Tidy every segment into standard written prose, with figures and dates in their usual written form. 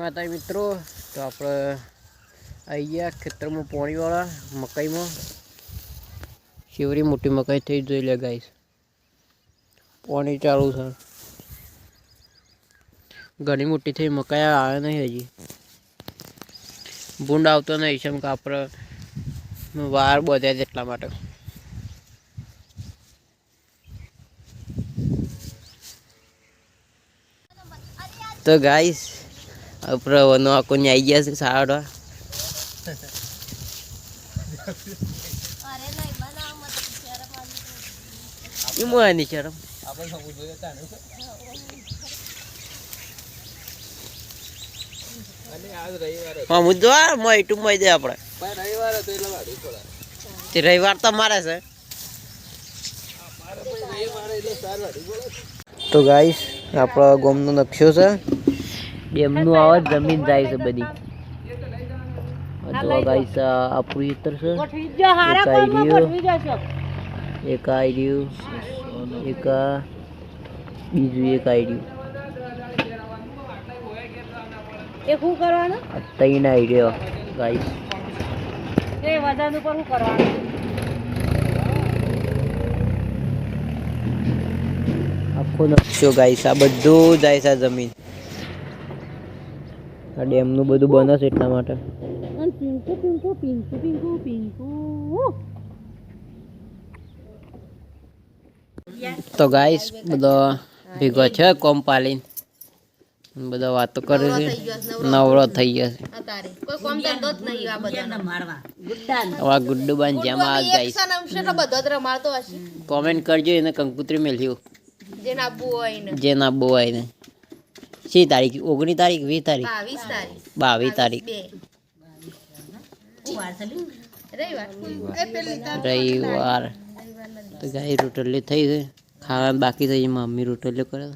માતા મિત્રો, તો આપણે આવી ગયા ખેતરમાં પાણીવાળા મકાઈમાં. શિવરી મોટી મકાઈ થઈ જોઈ લે ગાઈસ. પાણી ચાલુ છે. ઘણી મોટી થઈ મકાઈ આવે નહીં હજી. ભૂંડ આવતો નહીં છે કે આપણે વાર બધ્યા એટલા માટે. તો ગાઈસ આપણે વનો આકોને આવી ગયા છે સાડા એની શરમ રવિવાર તો મારે છે. તો ગાઈસ આપણા ગામનો નકશો છે. ડેમનું આવા જમીન જાય છે બધી. તો ગાઈસ આપણું ખેતર છે. એક આઈડિયું એક બીજું એક આઈડિયું. એ શું કરવાનું? ત્રણ આઈડિયો ગાઈસ. એ વજન ઉપર શું કરવાનું? આખો નકશો ગાઈસ. આ બધું જાય છે જમીન. આ ડેમનું બધું બને છે એટલા માટે. પિંકુ પિંકુ પિંકુ પિંકુ પિંકુ. તો ગાઈસ બધા ભેગો છે કોમ પાલીને. બધા વાતો કરે છે. નવરો થઈ ગયા છે. ગુડ્ડુ બાન જેમ આ ગાઈસ. કોમેન્ટ કરજો એને કંકુત્રી મેલ્યું. જે ના બો હોય ને. સી તારીખ? 19 તારીખ 20 તારીખ 22 તારીખ રવિવાર. તો ગાઈ રોટલી થઈ છે. ખાવાનું બાકી થઈ. મમ્મી રોટલીઓ કરે.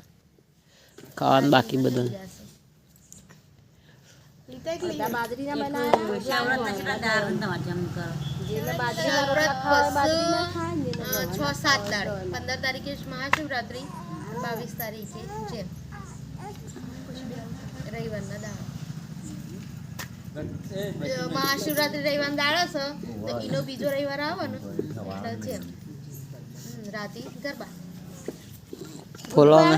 ખાવાનું બાકી બધું. મહાશિવરાત્રી 22 તારીખે છે રવિવારના દાડા. મહાશિવરાત્રી રવિવાર દાડો છે તો એનો બીજો રવિવાર આવવાનો એટલે છે રાતી ગરબા. ખોલો ને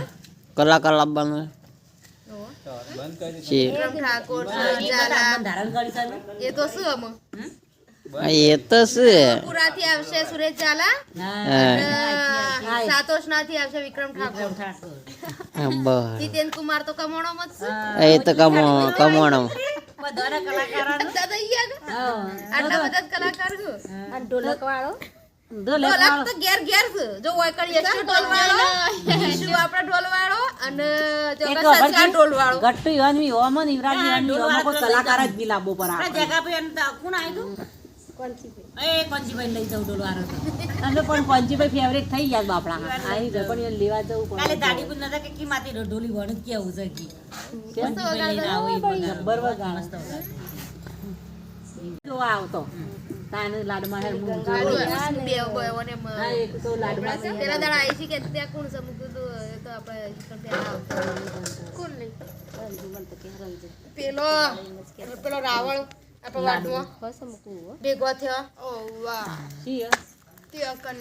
કલાકાર લાવવાનું છે. ઠાકોર એ તો શું આમાં એ તો શું પુરાથી આવશે સુરેશ ઝાલા. સાતોશનાથી આવશે વિક્રમ ઠાકોર. જીતેન કુમાર તો કમોણોમાં જ છે. એ તો કમોણો આટલા બધા કલાકાર અને ઢોલક વાળો ઢોલક તો ઘેર ઘેર છે. જો વાયકડી યશુ ઢોલ વાળો, યશુ આપડા ઢોલ વાળો અને જો સસરા ઢોલ વાળો. ગટ્ટુ ઈવાની ઓમન ઈવરાજી ઈવાની ઓમન કો કલાકાર જ બિલાબો પર આ જગા પે કોણ આયતું? કોંચીભાઈ. એ કોંચીભાઈ લઈ જાવ ઢોલ વાળો. અને પણ કોંચીભાઈ ફેવરેટ થઈ ગયા બાપડા. આઈ જ પણ લેવા જવું પડે. કાલે દાડી પર નતા કે કી માતી ઢોલી વણ કેવું છે કી. કોંચીભાઈ લઈને આવો ઈ જબ્બર વગાડ મસ્ત વગાડ. જો આવતો તાને લાડમાં હેર મું જો બે બોયો ને હા એક તો લાડમાં તેરા દાડા આઈ છે કે ત્યાં કોણ સમુક તો એ તો આપણે ત્યાં આવતો કોણ નહીં પેલો રાવણ આપણો વાડવો ભેગો થયો. ઓ વાહ સી તે અકન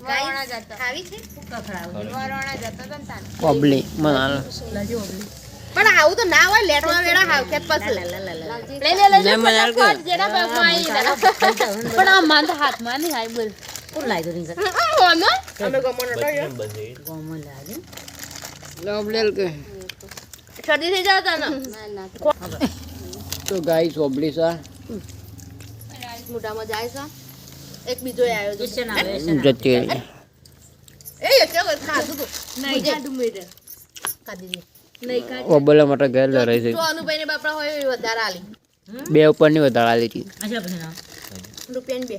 વારણા જતા આવી છે કખડાવ વારણા જતા તન તાન પબ્લિક મનાલો. પણ આવું તો ના હોય. લેટવા વેડા હાવ ખેત પાસે લે જેના પગમાં આવી પણ આ માન હાથમાં નહીં આઈ બોલ કોણ લાગ્યો રીંગ હોનો અમે ગમણ નટો ગોમન લાગે લોબલેલ કે શરદી થઈ જાતા ને તો ગાઈસ ઓબ્લિસા મોઢામાં જાય છે. એક બીજો આવ્યો છે જતી એ કે ખાધું તો નહીં જાડું મેરે કાદી નહીં કાઢ ઓબલા માટે ઘર લડાઈ છે. તો અનુભાઈ ને બાપડા હોય એ વધારે આલી બે ઉપર ની વધારે આલી હતી. અચ્છા પછી ના રૂપિયા બે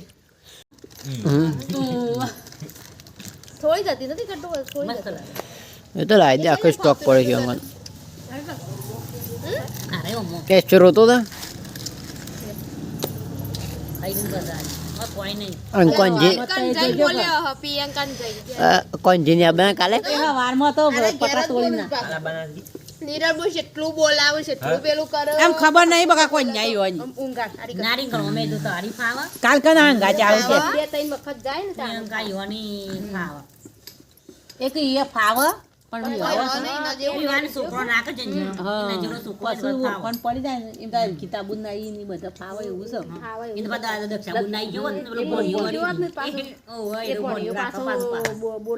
થોડી જતી નથી કટો થોડી જતી. એ તો લાઈ દે આખો સ્ટોક પડે છે અમાર. અરે ઓમો ટેસ્ટ રોતો તા આઈ બજાર કોઈ નહીં અંકોનજી કન જઈ બોલ્યો હ પ્રિયંકા ને જઈ કોનજી ને બના કાલે એ વારમાં તો પટા તોડી ના નીરવ બોલ જેટલું બોલાવે છે એટલું પેલું કરે એમ ખબર નહીં બકા કોઈ ન્યાય હોય નહીં. ઊંઘા તારી નારી કરો અમે તો તારી ફાવા કાલ કના હંગા ચાલુ છે બે ત્રણ વખત જાય ને તારે એમ કાઈ હોની ફાવા એક એ ફાવ પણ પીવાની છોકરો નાખે છે ને એના જેવો છોકરો પાછું ફાવા કોણ પડી જાય ને એમ તાર કિતાબુ નાઈ ની બધા ફાવ એવું છે એ તો બધા દક્ષા બુનાઈ ગયો ને પેલો ભણ્યો જોવા જ નહીં પાછું. ઓ એ ભણ્યો રાખો પાછો બોલ